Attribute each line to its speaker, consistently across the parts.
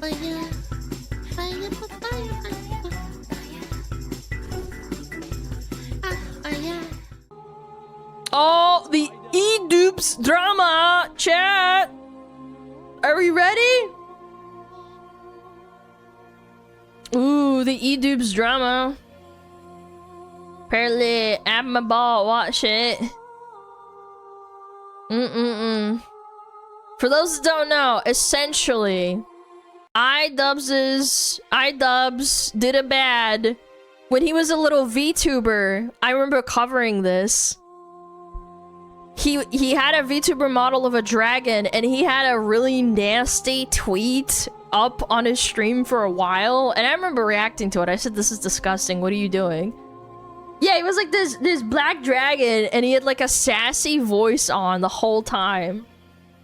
Speaker 1: Fire, fire, fire, fire.
Speaker 2: Oh, the iDubbz drama chat. Are we ready? Ooh, the iDubbz drama. Apparently, at my ball, watch it. For those that don't know, essentially, iDubbz did a bad when he was a little VTuber. I remember covering this. He had a VTuber model of a dragon, and he had a really nasty tweet up on his stream for a while, and I remember reacting to it. I said, "This is disgusting. What are you doing?" Yeah, he was like this black dragon, and he had like a sassy voice on the whole time.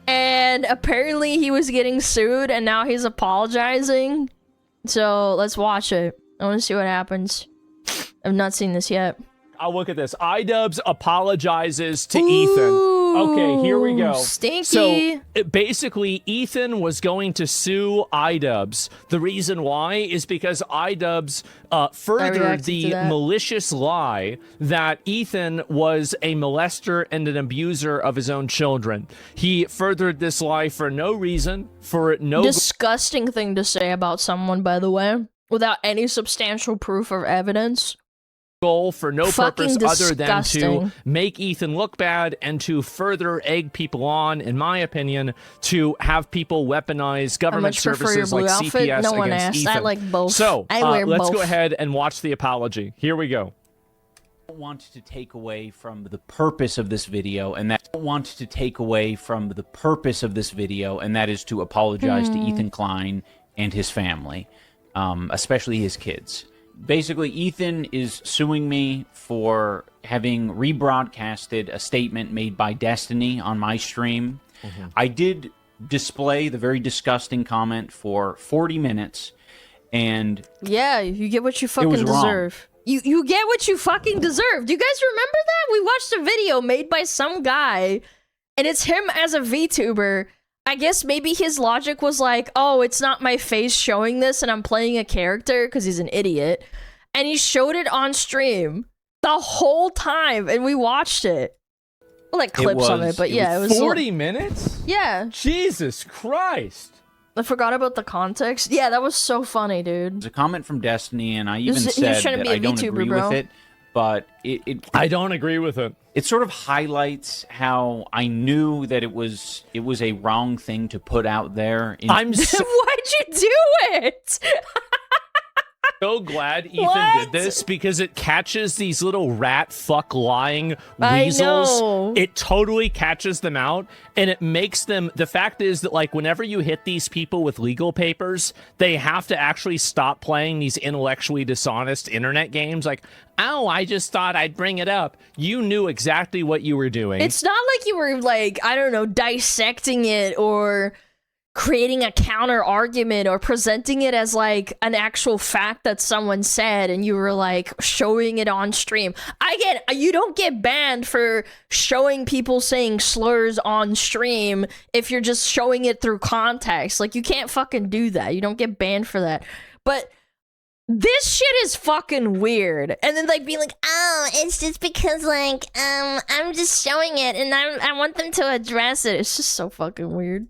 Speaker 2: And apparently he was getting sued, and now he's apologizing. So let's watch it. I want to see what happens. I've not seen this yet.
Speaker 3: I'll look at this. iDubbz apologizes to Ethan. Okay, here we go.
Speaker 2: Stinky.
Speaker 3: So basically, Ethan was going to sue iDubbz. The reason why is because iDubbz furthered the malicious lie that Ethan was a molester and an abuser of his own children. He furthered this lie for no reason, for no
Speaker 2: disgusting thing to say about someone, by the way, without any substantial proof or evidence.
Speaker 3: Goal for no purpose other than
Speaker 2: disgusting.
Speaker 3: to make Ethan look bad and to further egg people on, in my opinion, to have people weaponize government services like CPS
Speaker 2: no one
Speaker 3: against
Speaker 2: asked.
Speaker 3: Ethan.
Speaker 2: I like both.
Speaker 3: So
Speaker 2: let's
Speaker 3: both. Go ahead and watch the apology. Here we go.
Speaker 4: I don't want to take away from the purpose of this video, and that is to apologize to Ethan Klein and his family, especially his kids. Basically, Ethan is suing me for having rebroadcasted a statement made by Destiny on my stream. I did display the very disgusting comment for 40 minutes, and
Speaker 2: yeah, you get what you fucking deserve. You get what you fucking deserve. Do you guys remember that? We watched a video made by some guy, and it's him as a VTuber. I guess maybe his logic was like, oh, it's not my face showing this and I'm playing a character because he's an idiot. And he showed it on stream the whole time and we watched it. Well, like clips of it, but yeah, it was
Speaker 3: 40 minutes?
Speaker 2: Yeah.
Speaker 3: Jesus Christ.
Speaker 2: I forgot about the context. Yeah, that was so funny, dude.
Speaker 4: There's a comment from Destiny, and I even said that I don't agree with it, but
Speaker 3: I don't agree with it.
Speaker 4: It sort of highlights how I knew that it was a wrong thing to put out there.
Speaker 3: I'm so
Speaker 2: why'd you do it?
Speaker 3: so glad Ethan did this because it catches these little rat fuck lying weasels.
Speaker 2: I know.
Speaker 3: It totally catches them out, and it makes them. The fact is that, like, whenever you hit these people with legal papers, they have to actually stop playing these intellectually dishonest internet games. Like, oh, I just thought I'd bring it up. You knew exactly what you were doing.
Speaker 2: It's not like you were, like, I don't know, dissecting it or creating a counter argument or presenting it as like an actual fact that someone said and you were like showing it on stream. You don't get banned for showing people saying slurs on stream if you're just showing it through context. Like, you can't fucking do that. You don't get banned for that. But this shit is fucking weird. And then like being like, oh, it's just because like I'm just showing it and I want them to address it. It's just so fucking weird.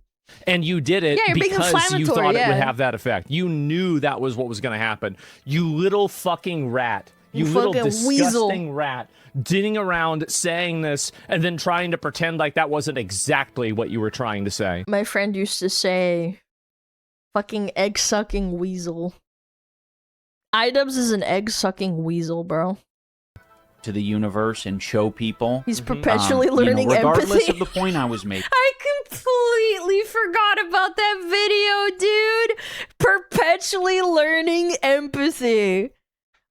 Speaker 3: And you did it because you thought it would have that effect. You knew that was what was going to happen. You little fucking rat. You little disgusting rat. Dinning around saying this and then trying to pretend like that wasn't exactly what you were trying to say.
Speaker 2: My friend used to say, fucking egg-sucking weasel. iDubbz is an egg-sucking weasel, bro.
Speaker 4: To the universe and show people.
Speaker 2: He's perpetually learning
Speaker 4: regardless
Speaker 2: empathy.
Speaker 4: of the point I was making.
Speaker 2: I completely forgot about that video, dude. Perpetually learning empathy.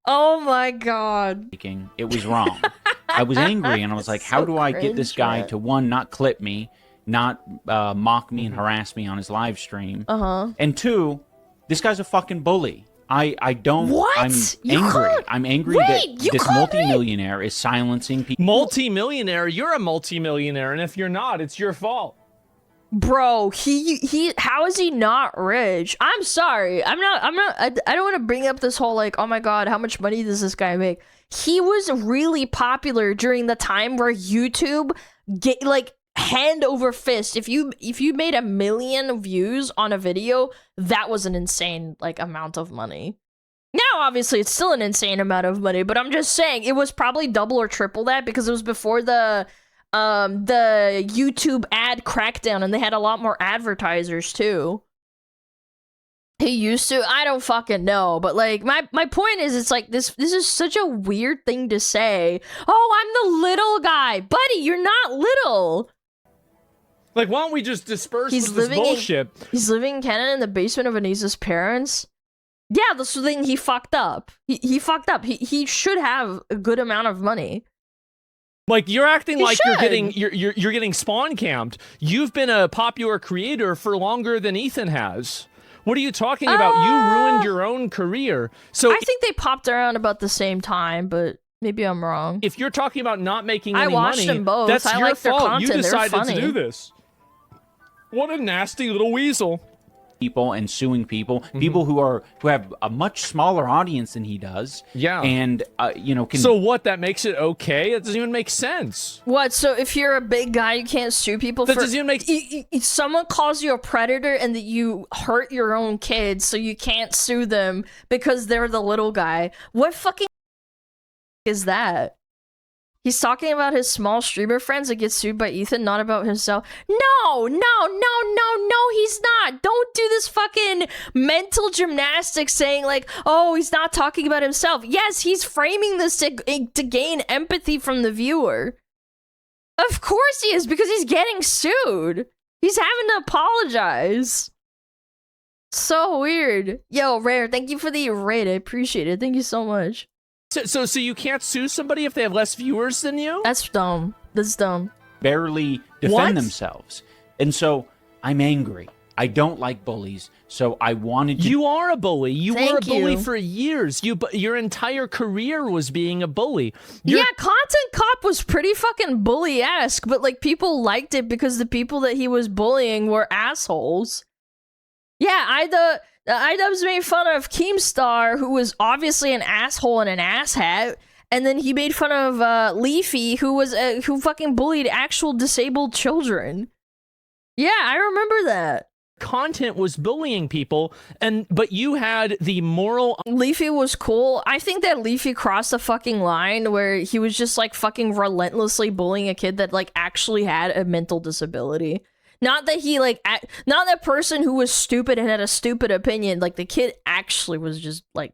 Speaker 2: Oh my god.
Speaker 4: It was wrong. I was angry and I was like, how do I get this guy to, one, not clip me, not mock me and harass me on his live stream, and two, this guy's a fucking bully. I don't.
Speaker 2: What?
Speaker 4: I'm angry. I'm angry that this multimillionaire is silencing people.
Speaker 3: Multimillionaire? You're a multimillionaire, and if you're not, it's your fault.
Speaker 2: Bro, he how is he not rich? I'm sorry. I don't want to bring up this whole like, oh my god, how much money does this guy make? He was really popular during the time where YouTube get like hand over fist. If you made 1 million views on a video, that was an insane like amount of money. Now obviously it's still an insane amount of money, but I'm just saying it was probably double or triple that because it was before the YouTube ad crackdown and they had a lot more advertisers too. He used to, I don't fucking know, but like my point is it's like this is such a weird thing to say. Oh, I'm the little guy. Buddy, you're not little.
Speaker 3: Like, why don't we just disperse with this bullshit?
Speaker 2: He's living in Canada in the basement of Anissa's parents. Yeah, that's the thing, he fucked up. He fucked up. He should have a good amount of money.
Speaker 3: Like, you're acting like you're getting spawn camped. You've been a popular creator for longer than Ethan has. What are you talking about? You ruined your own career. So
Speaker 2: I think they popped around about the same time, but maybe I'm wrong.
Speaker 3: If you're talking about not making any money,
Speaker 2: I watched them both.
Speaker 3: That's your
Speaker 2: like
Speaker 3: fault.
Speaker 2: Their content.
Speaker 3: You decided
Speaker 2: to
Speaker 3: do this. What a nasty little weasel.
Speaker 4: People and suing people, people who have a much smaller audience than he does.
Speaker 3: Yeah,
Speaker 4: and you know,
Speaker 3: so what? That makes it okay? It doesn't even make sense.
Speaker 2: What? So if you're a big guy, you can't sue people
Speaker 3: that
Speaker 2: for?
Speaker 3: Doesn't even make.
Speaker 2: If someone calls you a predator and that you hurt your own kids, so you can't sue them because they're the little guy. What fucking is that? He's talking about his small streamer friends that get sued by Ethan, not about himself. No, he's not. Don't do this fucking mental gymnastics saying like, oh, he's not talking about himself. Yes, he's framing this to gain empathy from the viewer. Of course he is, because he's getting sued. He's having to apologize. So weird. Yo, Rare, thank you for the raid. I appreciate it. Thank you so much.
Speaker 3: So you can't sue somebody if they have less viewers than you?
Speaker 2: That's dumb. That's dumb.
Speaker 4: Barely defend themselves. And so I'm angry. I don't like bullies. So I wanted to...
Speaker 3: You are a bully. You were a bully for years. Your entire career was being a bully.
Speaker 2: Yeah, Content Cop was pretty fucking bully-esque, but like people liked it because the people that he was bullying were assholes. Yeah, iDubbz made fun of Keemstar, who was obviously an asshole and an asshat, and then he made fun of Leafy, who fucking bullied actual disabled children. Yeah, I remember that.
Speaker 3: Content was bullying people, but you had the moral...
Speaker 2: Leafy was cool. I think that Leafy crossed the fucking line where he was just like fucking relentlessly bullying a kid that like actually had a mental disability. Not that he like, not that person who was stupid and had a stupid opinion. Like the kid actually was just like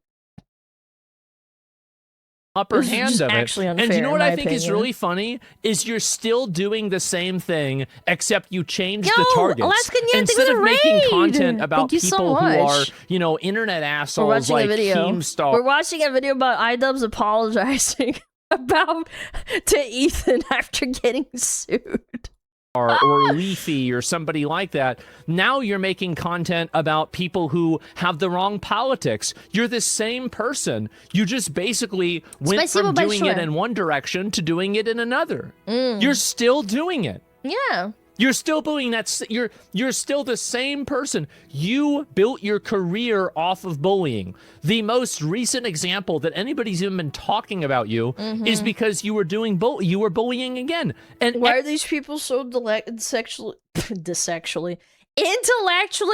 Speaker 3: upper hand of it.
Speaker 2: Unfair,
Speaker 3: and you know what I think
Speaker 2: opinion.
Speaker 3: is really funny is you're still doing the same thing, except you changed the targets.
Speaker 2: Alaskan,
Speaker 3: instead of making content about
Speaker 2: people
Speaker 3: who are, you know, internet assholes like Keemstar.
Speaker 2: We're watching a video about iDubbz apologizing to Ethan after getting sued.
Speaker 3: Or Leafy or somebody like that. Now you're making content about people who have the wrong politics. You're the same person. You just basically went from doing it in one direction to doing it in another. You're still doing it.
Speaker 2: Yeah.
Speaker 3: You're still doing that. You're still the same person. You built your career off of bullying. The most recent example that anybody's even been talking about you is because you were doing you were bullying again. And
Speaker 2: why are these people so intellectually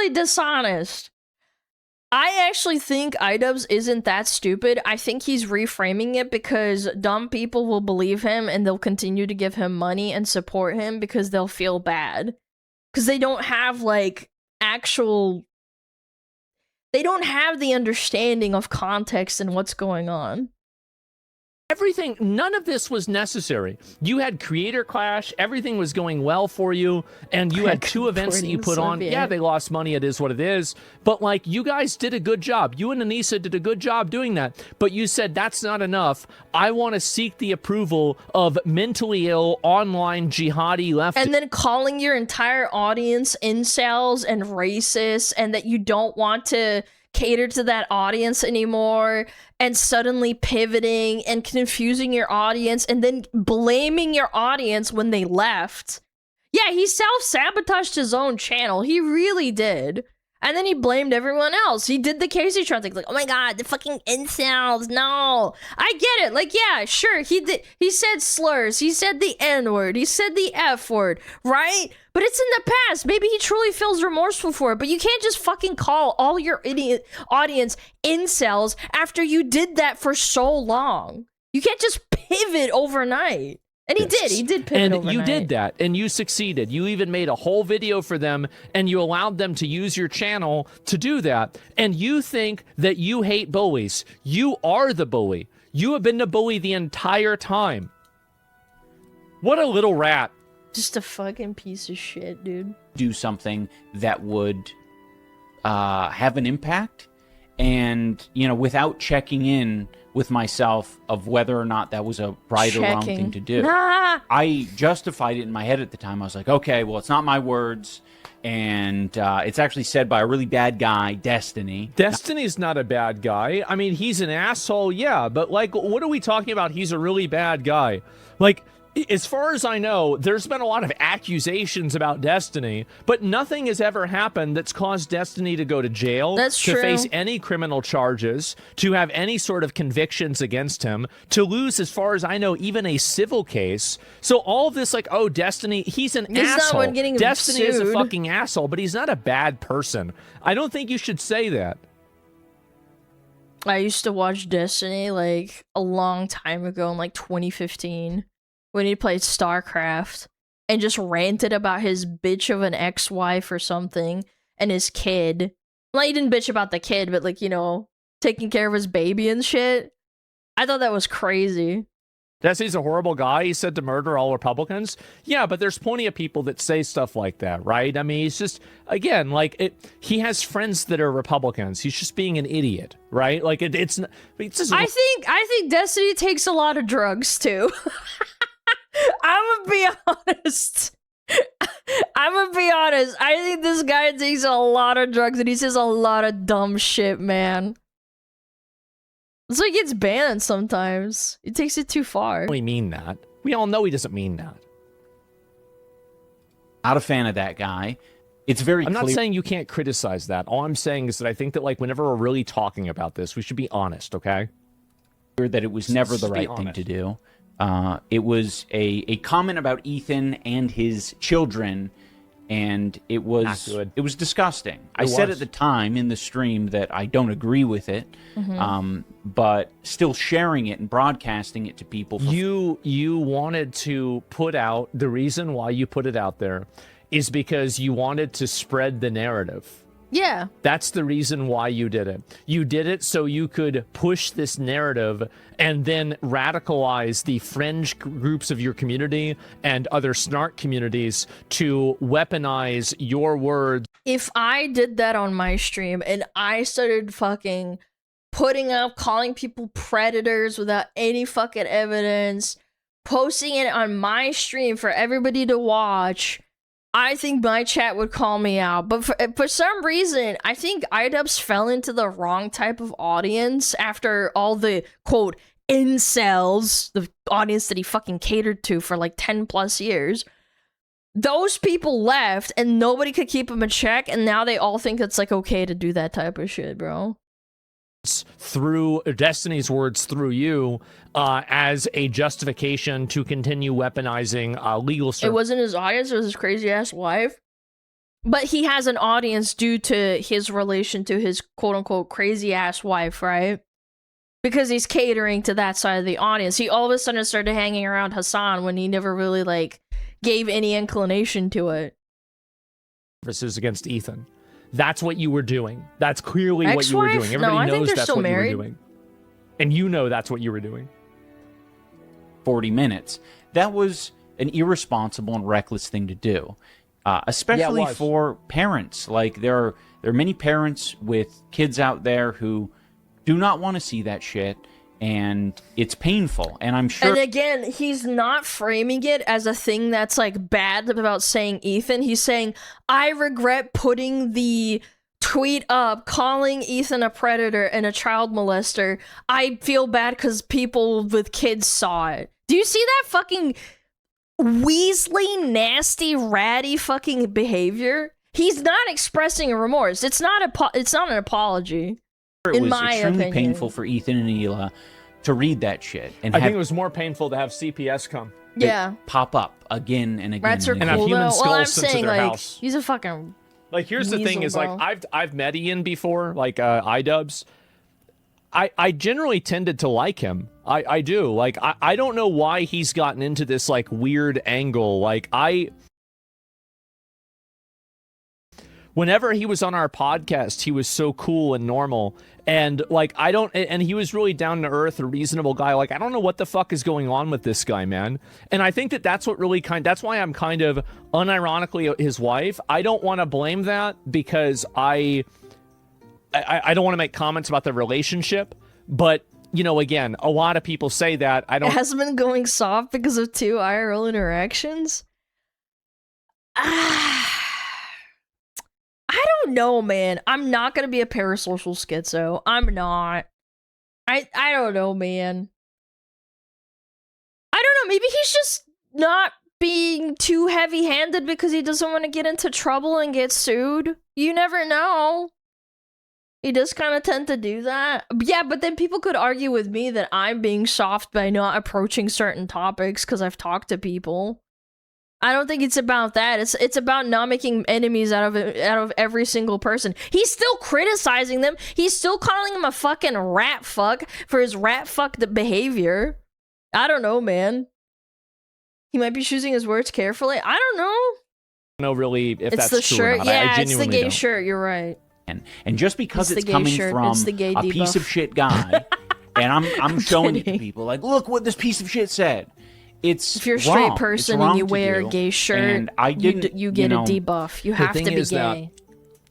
Speaker 2: dishonest? I actually think iDubbz isn't that stupid. I think he's reframing it because dumb people will believe him and they'll continue to give him money and support him because they'll feel bad. Because they don't have, like, they don't have the understanding of context and what's going on.
Speaker 3: Everything, none of this was necessary. You had Creator Clash, everything was going well for you, and you had 2 events that you put on. Yeah, they lost money, it is what it is. But, like, you guys did a good job. You and Anissa did a good job doing that. But you said, that's not enough. I want to seek the approval of mentally ill, online, jihadi left.
Speaker 2: And then calling your entire audience incels and racists, and that you don't want to cater to that audience anymore, and suddenly pivoting and confusing your audience and then blaming your audience when they left. Yeah, he self-sabotaged his own channel. He really did. And then he blamed everyone else. He did the Casey Tron thing, like, oh my god, the fucking incels, no. I get it, like, yeah, sure, he did. He said slurs, he said the N-word, he said the F-word, right? But it's in the past. Maybe he truly feels remorseful for it, but you can't just fucking call all your idiot audience incels after you did that for so long. You can't just pivot overnight. And he did pivot overnight.
Speaker 3: And you did that, and you succeeded. You even made a whole video for them, and you allowed them to use your channel to do that. And you think that you hate bullies. You are the bully. You have been the bully the entire time. What a little rat.
Speaker 2: Just a fucking piece of shit, dude.
Speaker 4: Do something that would have an impact, and, you know, without checking in with myself of whether or not that was a right or wrong thing to do. I justified it in my head at the time. I was like, okay, well, it's not my words, and it's actually said by a really bad guy, Destiny.
Speaker 3: Destiny's not a bad guy. I mean, he's an asshole, yeah, but, like, what are we talking about? He's a really bad guy. Like, as far as I know, there's been a lot of accusations about Destiny, but nothing has ever happened that's caused Destiny to go to jail,
Speaker 2: to
Speaker 3: face any criminal charges, to have any sort of convictions against him, to lose, as far as I know, even a civil case. So all of this, like, oh, Destiny, he's an asshole.
Speaker 2: Not getting
Speaker 3: Destiny
Speaker 2: sued.
Speaker 3: is a fucking asshole, but he's not a bad person. I don't think you should say that.
Speaker 2: I used to watch Destiny, like, a long time ago in, like, 2015. When he played StarCraft and just ranted about his bitch of an ex-wife or something and his kid. Well, he didn't bitch about the kid, but, like, you know, taking care of his baby and shit. I thought that was crazy.
Speaker 3: Destiny's a horrible guy. He said to murder all Republicans. Yeah, but there's plenty of people that say stuff like that, right? I mean, he's just, again, like, he has friends that are Republicans. He's just being an idiot, right? Like, it's just...
Speaker 2: I think Destiny takes a lot of drugs, too. I'm gonna be honest. I think this guy takes a lot of drugs and he says a lot of dumb shit, man. So he gets banned sometimes. He takes it too far.
Speaker 3: We mean that. We all know he doesn't mean that.
Speaker 4: Not a fan of that guy. It's very
Speaker 3: I'm
Speaker 4: clear.
Speaker 3: not saying you can't criticize that. All I'm saying is that I think that, like, whenever we're really talking about this, we should be honest, okay?
Speaker 4: That it was never the right thing to do. It was a comment about Ethan and his children, and it was disgusting. I said at the time in the stream that I don't agree with it, but still sharing it and broadcasting it to people.
Speaker 3: You wanted to put out, the reason why you put it out there is because you wanted to spread the narrative.
Speaker 2: Yeah.
Speaker 3: That's the reason why you did it. You did it so you could push this narrative and then radicalize the fringe groups of your community and other snark communities to weaponize your words.
Speaker 2: If I did that on my stream and I started fucking putting up, calling people predators without any fucking evidence, posting it on my stream for everybody to watch, I think my chat would call me out. But for some reason, I think iDubbz fell into the wrong type of audience after all the, quote, incels, the audience that he fucking catered to for like 10 plus years. Those people left and nobody could keep him in check, and now they all think it's like okay to do that type of shit, bro.
Speaker 3: Through Destiny's words, through you, as a justification to continue weaponizing legal services.
Speaker 2: It wasn't his audience, it was his crazy ass wife. But he has an audience due to his relation to his quote unquote crazy ass wife, right? Because he's catering to that side of the audience. He all of a sudden started hanging around Hassan when he never really, like, gave any inclination to it.
Speaker 3: Services against Ethan. That's what you were doing. That's clearly what you were doing. Everybody knows that's what you were doing. And you know that's what you were doing.
Speaker 4: 40 minutes. That was an irresponsible and reckless thing to do. Especially for parents. Like, there are many parents with kids out there who do not want to see that shit, and it's painful. And I'm sure...
Speaker 2: And again, he's not framing it as a thing that's, like, bad about saying Ethan. He's saying, I regret putting the tweet up calling Ethan a predator and a child molester. I feel bad because people with kids saw it. Do you see that fucking Weasley, nasty, ratty fucking behavior. He's not expressing a remorse. It's not an apology.
Speaker 4: It was
Speaker 2: my
Speaker 4: extremely
Speaker 2: opinion.
Speaker 4: painful for Ethan and Hila to read that shit. And
Speaker 3: I think it was more painful to have CPS come.
Speaker 2: Yeah.
Speaker 4: Pop up again and again.
Speaker 2: Rats are
Speaker 4: and
Speaker 3: And a
Speaker 2: cool
Speaker 4: again.
Speaker 3: human
Speaker 2: though.
Speaker 3: skull
Speaker 2: Well, I'm
Speaker 3: sent to
Speaker 2: saying
Speaker 3: their
Speaker 2: like
Speaker 3: house.
Speaker 2: he's a fucking
Speaker 3: Like, here's the thing:
Speaker 2: weasel,
Speaker 3: is like
Speaker 2: bro.
Speaker 3: I've met Ian before, like iDubbz. I generally tended to like him. I do. Like I don't know why he's gotten into this like weird angle. Like whenever he was on our podcast, he was so cool and normal. And like and he was really down to earth, a reasonable guy. Like I don't know what the fuck is going on with this guy, man. And I think that's what really that's why I'm kind of unironically his wife. I don't want to blame that because I don't want to make comments about the relationship, but you know, again, a lot of people say that. I don't.
Speaker 2: It has been going soft because of 2 IRL interactions. I don't know, man. I'm not gonna be a parasocial schizo. I'm not. I don't know, man. I don't know. Maybe he's just not being too heavy-handed because he doesn't want to get into trouble and get sued. You never know. He does kind of tend to do that. Yeah, but then people could argue with me that I'm being soft by not approaching certain topics because I've talked to people. I don't think it's about that. It's about not making enemies out of every single person. He's still criticizing them. He's still calling him a fucking rat fuck for his rat fuck behavior. I don't know, man. He might be choosing his words carefully. I don't know.
Speaker 3: Really if
Speaker 2: It's
Speaker 3: that's
Speaker 2: the
Speaker 3: true
Speaker 2: shirt.
Speaker 3: or not.
Speaker 2: Yeah,
Speaker 3: I
Speaker 2: it's the
Speaker 3: genuinely
Speaker 2: gay
Speaker 3: don't.
Speaker 2: shirt. You're right.
Speaker 4: And just because
Speaker 2: It's
Speaker 4: it's
Speaker 2: the gay
Speaker 4: coming
Speaker 2: shirt.
Speaker 4: from
Speaker 2: It's the gay
Speaker 4: a piece
Speaker 2: debuff.
Speaker 4: of shit guy, and I'm showing it to
Speaker 2: kidding.
Speaker 4: people, like, look what this piece of shit said. It's
Speaker 2: If you're a
Speaker 4: wrong.
Speaker 2: straight
Speaker 4: It's
Speaker 2: person
Speaker 4: wrong
Speaker 2: and you
Speaker 4: to
Speaker 2: wear
Speaker 4: do.
Speaker 2: a gay shirt,
Speaker 4: and I didn't,
Speaker 2: you get
Speaker 4: know,
Speaker 2: a debuff. You have
Speaker 3: thing
Speaker 2: to be
Speaker 3: is that
Speaker 2: gay.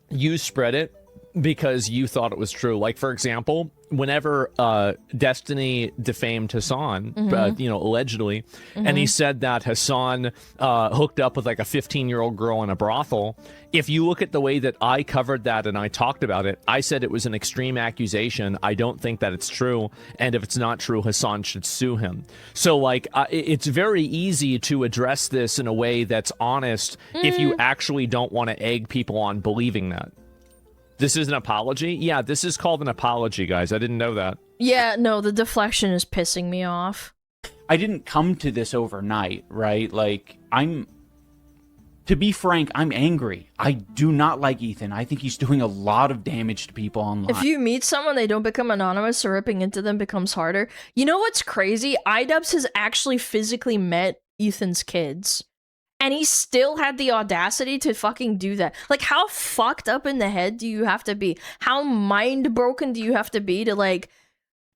Speaker 3: You spread it because you thought it was true. Like, for example, whenever Destiny defamed Hassan, you know, allegedly, and he said that Hassan hooked up with like a 15-year-old girl in a brothel, if you look at the way that I covered that and I talked about it, I said it was an extreme accusation. I don't think that it's true. And if it's not true, Hassan should sue him. So, like, it's very easy to address this in a way that's honest if you actually don't want to egg people on believing that. This is an apology? Yeah, this is called an apology, guys. I didn't know that.
Speaker 2: Yeah, no, the deflection is pissing me off.
Speaker 4: I didn't come to this overnight, right? Like, to be frank, I'm angry. I do not like Ethan. I think he's doing a lot of damage to people online.
Speaker 2: If you meet someone, they don't become anonymous, so ripping into them becomes harder. You know what's crazy? iDubbz has actually physically met Ethan's kids. And he still had the audacity to fucking do that. Like, how fucked up in the head do you have to be? How mind broken do you have to be to, like,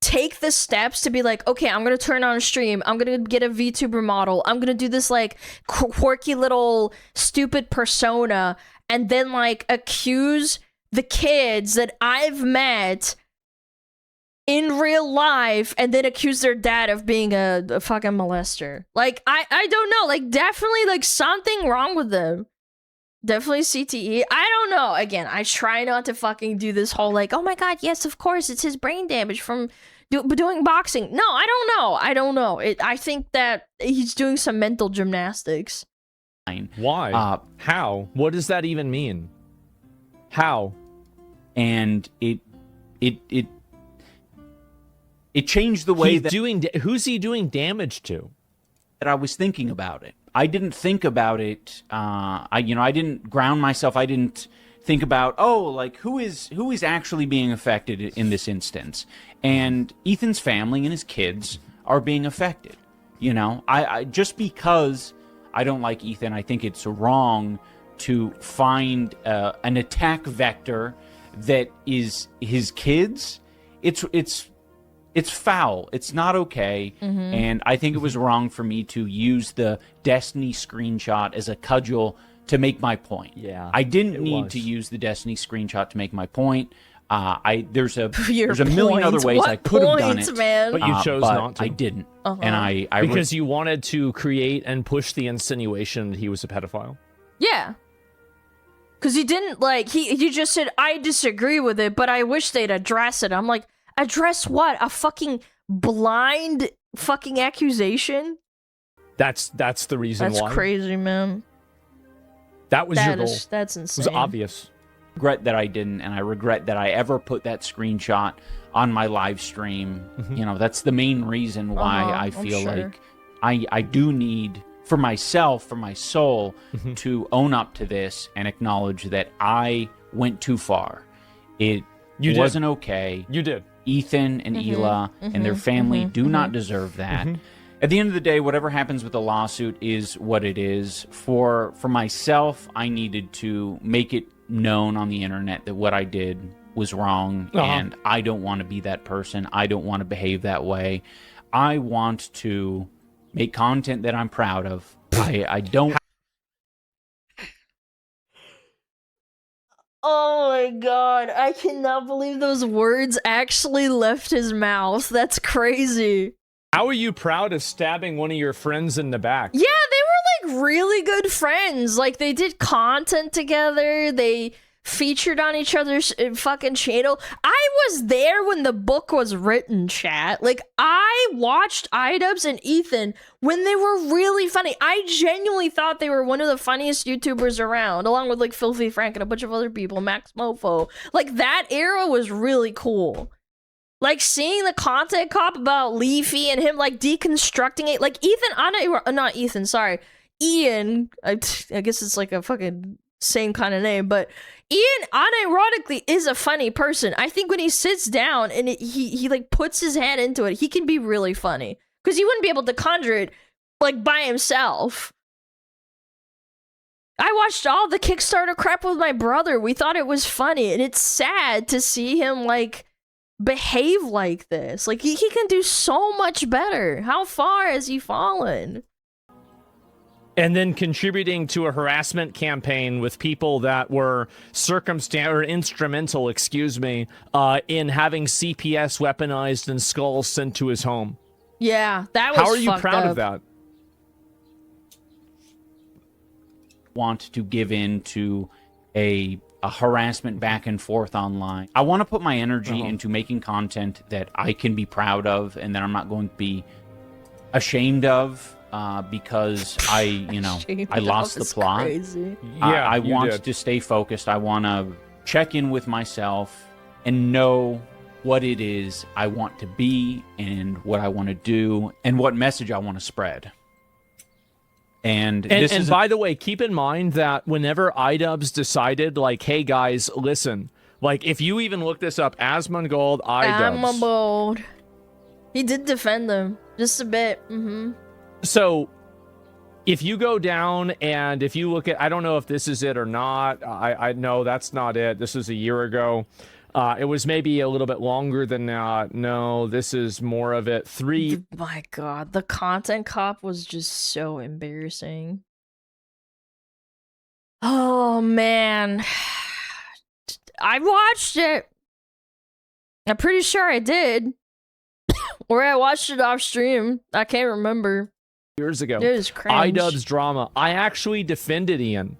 Speaker 2: take the steps to be like, okay, I'm gonna turn on a stream, I'm gonna get a VTuber model, I'm gonna do this, like, quirky little stupid persona, and then, like, accuse the kids that I've met in real life and then accuse their dad of being a fucking molester. Like, I don't know. Like, definitely, like, something wrong with them. Definitely CTE. I don't know. Again, I try not to fucking do this whole, like, oh my god, yes, of course, it's his brain damage from doing boxing. No, I don't know. I don't know. I think that he's doing some mental gymnastics.
Speaker 3: Why? How? What does that even mean? How?
Speaker 4: And it changed the way
Speaker 3: He's
Speaker 4: that
Speaker 3: who's he doing damage to?
Speaker 4: I was thinking about it. I didn't think about it. I didn't ground myself. I didn't think about, like, who is actually being affected in this instance. And Ethan's family and his kids are being affected. You know, I just because I don't like Ethan, I think it's wrong to find an attack vector that is his kids. It's foul. It's not okay. And I think it was wrong for me to use the Destiny screenshot as a cudgel to make my point.
Speaker 3: Yeah,
Speaker 4: I didn't need to use the Destiny screenshot to make my point. There's a
Speaker 2: Your
Speaker 4: million
Speaker 2: point.
Speaker 4: other ways
Speaker 2: What
Speaker 4: I could have done
Speaker 2: points,
Speaker 4: it,
Speaker 2: man?
Speaker 3: But you chose
Speaker 4: but
Speaker 3: not to.
Speaker 4: I didn't, and I
Speaker 3: Because you wanted to create and push the insinuation that he was a pedophile.
Speaker 2: Yeah. Because he didn't, like, he just said, I disagree with it, but I wish they'd address it. I'm like, address what? A fucking blind fucking accusation?
Speaker 3: That's the reason why.
Speaker 2: That's crazy, man.
Speaker 3: That was your goal.
Speaker 2: That's
Speaker 3: It
Speaker 2: insane.
Speaker 3: was obvious.
Speaker 4: Regret that I didn't, and I regret that I ever put that screenshot on my live stream. You know, that's the main reason why I feel like I do need, for myself, for my soul, to own up to this and acknowledge that I went too far. It wasn't okay.
Speaker 3: You did.
Speaker 4: Ethan and Ela and their family do not deserve that. At the end of the day, whatever happens with the lawsuit is what it is. For myself, I needed to make it known on the internet that what I did was wrong, and I don't want to be that person. I don't want to behave that way. I want to make content that I'm proud of. I don't...
Speaker 2: Oh my god, I cannot believe those words actually left his mouth. That's crazy.
Speaker 3: How are you proud of stabbing one of your friends in the back?
Speaker 2: Yeah, they were like really good friends. Like they did content together. They featured on each other's fucking channel. I was there when the book was written, chat. Like I watched iDubbz and Ethan when they were really funny. I genuinely thought they were one of the funniest YouTubers around, along with like Filthy Frank and a bunch of other people, Max Mofo. Like that era was really cool. Like, seeing the content cop about Leafy and him, like, deconstructing it. Like, not Ethan, sorry. Ian, I guess it's like a fucking same kind of name, but Ian, unironically, is a funny person. I think when he sits down and he like, puts his head into it, he can be really funny. Because he wouldn't be able to conjure it, like, by himself. I watched all the Kickstarter crap with my brother. We thought it was funny, and it's sad to see him, like, behave like this. Like he can do so much better. How far has he fallen?
Speaker 3: And then contributing to a harassment campaign with people that were instrumental, in having CPS weaponized and skulls sent to his home.
Speaker 2: Yeah, that was
Speaker 3: How are you
Speaker 2: fucked
Speaker 3: proud
Speaker 2: up.
Speaker 3: of that?
Speaker 4: Want to give in to a harassment back and forth online. I want to put my energy into making content that I can be proud of and that I'm not going to be ashamed of because I lost the plot.
Speaker 2: Crazy.
Speaker 3: Yeah,
Speaker 4: I want to stay focused. I want to check in with myself and know what it is I want to be and what I want to do and what message I want to spread. And
Speaker 3: by the way, keep in mind that whenever iDubbz decided, like, hey guys, listen, like, if you even look this up, Asmongold, iDubbz.
Speaker 2: He did defend them just a bit.
Speaker 3: So, if you go down and if you look at, I don't know if this is it or not. I know that's not it. This was a year ago. It was maybe a little bit longer than that. No, this is more of it.
Speaker 2: My god, the content cop was just so embarrassing. Oh man. I watched it. I'm pretty sure I did. Or I watched it off stream. I can't remember.
Speaker 3: Years ago.
Speaker 2: It was cringe.
Speaker 3: iDubbz drama. I actually defended Ian.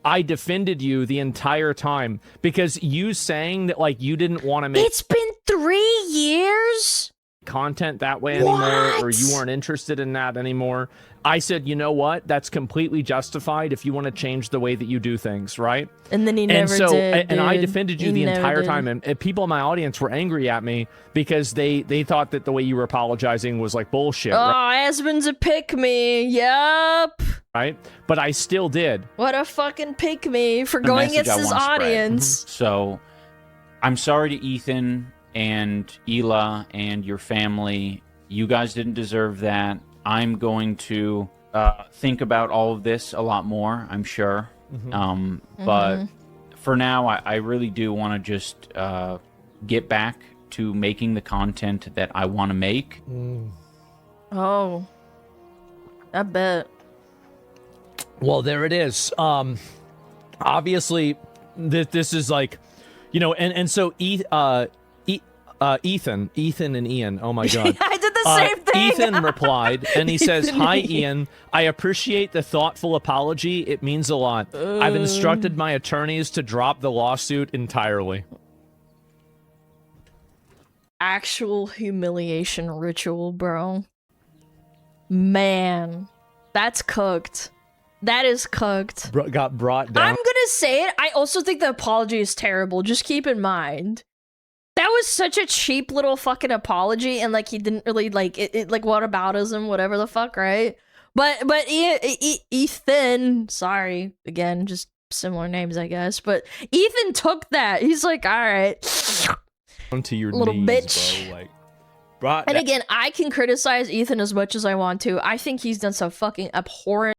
Speaker 3: I defended you the entire time because you saying that, like, you didn't want to make...
Speaker 2: It's been 3 years?
Speaker 3: ...content that way anymore, or you weren't interested in that anymore. I said, you know what? That's completely justified if you want to change the way that you do things, right?
Speaker 2: And then he never did.
Speaker 3: And I defended you the entire time, and people in my audience were angry at me because they thought that the way you were apologizing was like bullshit.
Speaker 2: Oh,
Speaker 3: right?
Speaker 2: Aspen's a pick-me. Yup.
Speaker 3: Right? But I still did.
Speaker 2: What a fucking pick-me for going against his audience.
Speaker 4: So, I'm sorry to Ethan and Ela and your family. You guys didn't deserve that. I'm going to think about all of this a lot more, I'm sure. But for now, I really do want to just get back to making the content that I want to make.
Speaker 2: Oh. I bet.
Speaker 3: Well, there it is. Obviously, this is like, you know, and so Ethan and Ian. Oh my god,
Speaker 2: I did the same thing.
Speaker 3: Ethan replied, and he says, "Hi, Ian. I appreciate the thoughtful apology. It means a lot. I've instructed my attorneys to drop the lawsuit entirely."
Speaker 2: Actual humiliation ritual, bro. Man. That's cooked. That is cooked.
Speaker 3: Got brought down.
Speaker 2: I'm gonna say it. I also think the apology is terrible. Just keep in mind. That was such a cheap little fucking apology, and like he didn't really like it like whataboutism, whatever the fuck, right? But Ethan, sorry again, just similar names, I guess. But Ethan took that. He's like, all right,
Speaker 3: to your
Speaker 2: little
Speaker 3: knees,
Speaker 2: bitch.
Speaker 3: bro. Like, brought
Speaker 2: and again, I can criticize Ethan as much as I want to. I think he's done some fucking abhorrent.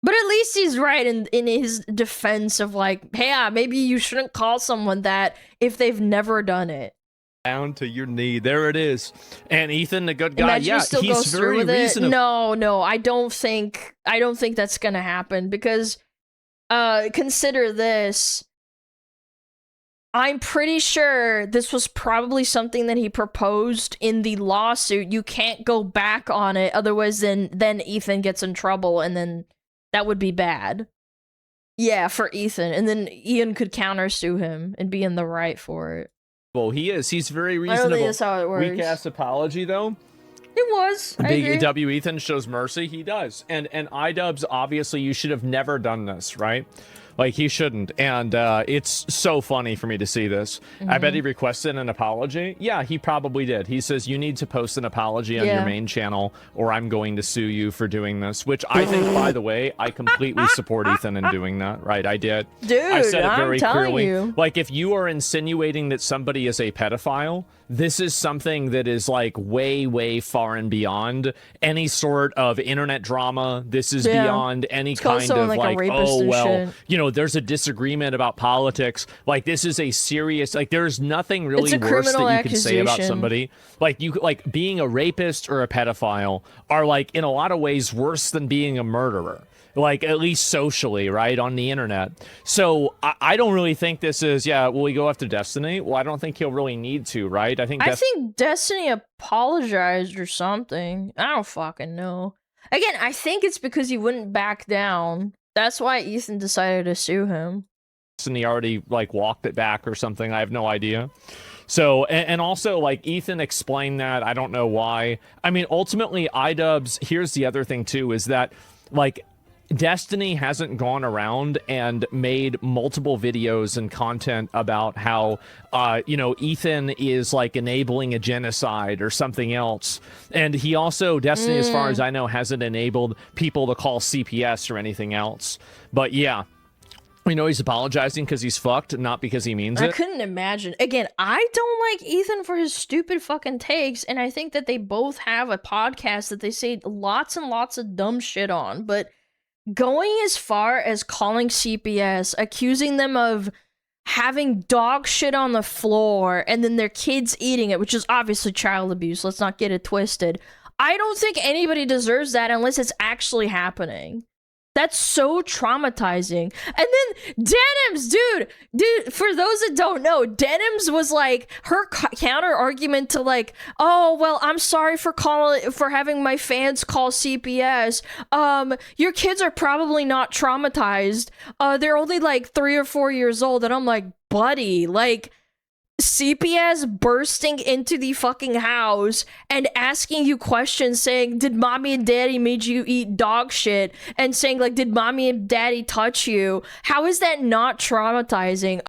Speaker 2: But at least he's right in his defense of like, hey, yeah, maybe you shouldn't call someone that if they've never done it.
Speaker 3: Down to your knee. There it is. And Ethan, the good guy,
Speaker 2: Imagine
Speaker 3: yeah,
Speaker 2: he still
Speaker 3: he's
Speaker 2: goes
Speaker 3: very
Speaker 2: through with it.
Speaker 3: reasonable.
Speaker 2: No, I don't think that's gonna happen because consider this. I'm pretty sure this was probably something that he proposed in the lawsuit. You can't go back on it, otherwise then Ethan gets in trouble, and then that would be bad. Yeah, for Ethan. And then Ian could countersue him and be in the right for it.
Speaker 3: Well, he is. He's very
Speaker 2: I don't
Speaker 3: reasonable.
Speaker 2: think that's how it works.
Speaker 3: Weak ass apology, though.
Speaker 2: It was. I agree.
Speaker 3: Big W Ethan shows mercy. He does. And iDubbz, obviously, you should have never done this, right? Like, he shouldn't. And it's so funny for me to see this. I bet he requested an apology. Yeah, he probably did. He says, you need to post an apology on your main channel, or I'm going to sue you for doing this. Which I think, by the way, I completely support Ethan in doing that, right? I did.
Speaker 2: Dude,
Speaker 3: I said it very
Speaker 2: I'm telling
Speaker 3: clearly.
Speaker 2: you.
Speaker 3: Like, if you are insinuating that somebody is a pedophile, this is something that is like way, way far and beyond any sort of internet drama. This is beyond any kind of like oh, well, you know, there's a disagreement about politics. Like, this is a serious, like, there's nothing really worse that you can say about somebody. Like, you, like, being a rapist or a pedophile are like in a lot of ways worse than being a murderer. Like, at least socially, right, on the internet. So I don't really think this is, will we go after Destiny? Well, I don't think he'll really need to, right? I think
Speaker 2: Destiny apologized or something. I don't fucking know. Again, I think it's because he wouldn't back down. That's why Ethan decided to sue him.
Speaker 3: Destiny already, like, walked it back or something. I have no idea. So, and also, like, Ethan explained that. I don't know why. I mean, ultimately, iDubbz, here's the other thing, too, is that, like, Destiny hasn't gone around and made multiple videos and content about how, you know, Ethan is like enabling a genocide or something else. And he also, Destiny, as far as I know, hasn't enabled people to call CPS or anything else. But yeah, we know he's apologizing because he's fucked, not because he means it.
Speaker 2: I couldn't imagine. Again, I don't like Ethan for his stupid fucking takes, and I think that they both have a podcast that they say lots and lots of dumb shit on, but going as far as calling CPS, accusing them of having dog shit on the floor, and then their kids eating it, which is obviously child abuse, let's not get it twisted. I don't think anybody deserves that unless it's actually happening. That's so traumatizing. And then Denims, dude, for those that don't know, Denims was like her counter argument to like, oh, well, I'm sorry for having my fans call CPS. Your kids are probably not traumatized. They're only like 3 or 4 years old. And I'm like, buddy, like, CPS bursting into the fucking house and asking you questions saying, did mommy and daddy made you eat dog shit? And saying, like, did mommy and daddy touch you? How is that not traumatizing?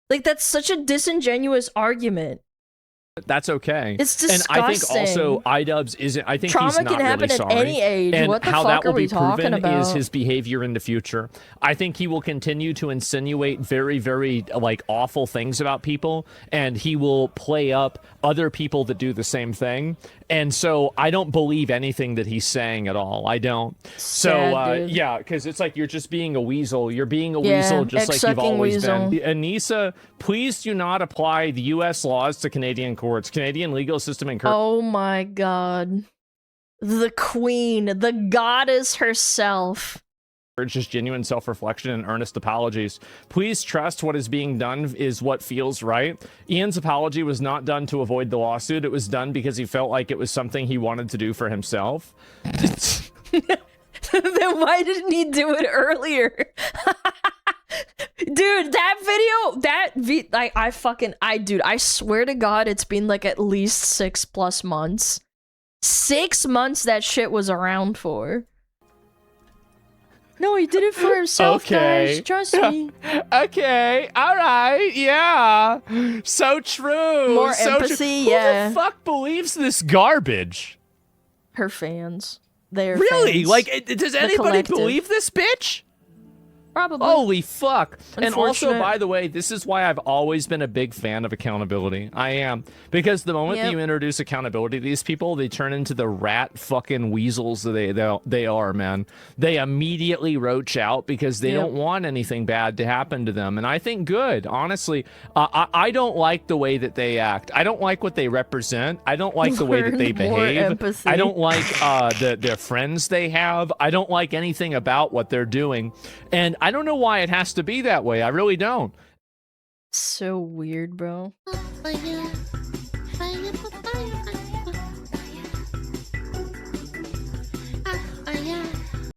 Speaker 2: Like, that's such a disingenuous argument.
Speaker 3: That's okay.
Speaker 2: It's disgusting.
Speaker 3: And I think also iDubbz isn't. I think
Speaker 2: trauma
Speaker 3: he's not
Speaker 2: can happen
Speaker 3: really sorry.
Speaker 2: at any age.
Speaker 3: And
Speaker 2: what the
Speaker 3: how
Speaker 2: fuck
Speaker 3: that will
Speaker 2: are we
Speaker 3: be proven
Speaker 2: talking about?
Speaker 3: is his behavior in the future. I think he will continue to insinuate very, very like awful things about people, and he will play up other people that do the same thing. And so I don't believe anything that he's saying at all. I don't.
Speaker 2: Sad,
Speaker 3: Yeah, because it's like you're just being a weasel. You're being a weasel just like you've always been. Anissa, please do not apply the U.S. laws to Canadian courts. Canadian legal system encourages.
Speaker 2: Oh my god. The queen, the goddess herself.
Speaker 3: Just genuine self-reflection and earnest apologies. Please trust what is being done is what feels right. Ian's apology was not done to avoid the lawsuit. It was done because he felt like it was something he wanted to do for himself.
Speaker 2: Then why didn't he do it earlier? Dude, that video, I swear to God, it's been like at least 6+ months 6 months that shit was around for. No, he did it for himself,
Speaker 3: Okay.
Speaker 2: guys. Trust me.
Speaker 3: Okay, all right, yeah. So true.
Speaker 2: More
Speaker 3: so
Speaker 2: empathy,
Speaker 3: true.
Speaker 2: yeah.
Speaker 3: Who the fuck believes this garbage?
Speaker 2: Her fans. They're
Speaker 3: Really?
Speaker 2: fans.
Speaker 3: Like, does anybody
Speaker 2: collective.
Speaker 3: believe this bitch?
Speaker 2: Probably.
Speaker 3: Holy fuck. And also,
Speaker 2: Unfortunate.
Speaker 3: by the way, this is why I've always been a big fan of accountability. I am. Because the moment that
Speaker 2: Yep.
Speaker 3: you introduce accountability to these people, they turn into the rat fucking weasels that they are, man. They immediately roach out because they
Speaker 2: Yep.
Speaker 3: don't want anything bad to happen to them. And I think good, honestly. I don't like the way that they act. I don't like what they represent. I don't like the way that they
Speaker 2: Learn more
Speaker 3: behave.
Speaker 2: empathy.
Speaker 3: I don't like their friends they have. I don't like anything about what they're doing. And I don't know why it has to be that way. I really don't.
Speaker 2: So weird, bro.
Speaker 1: Fire.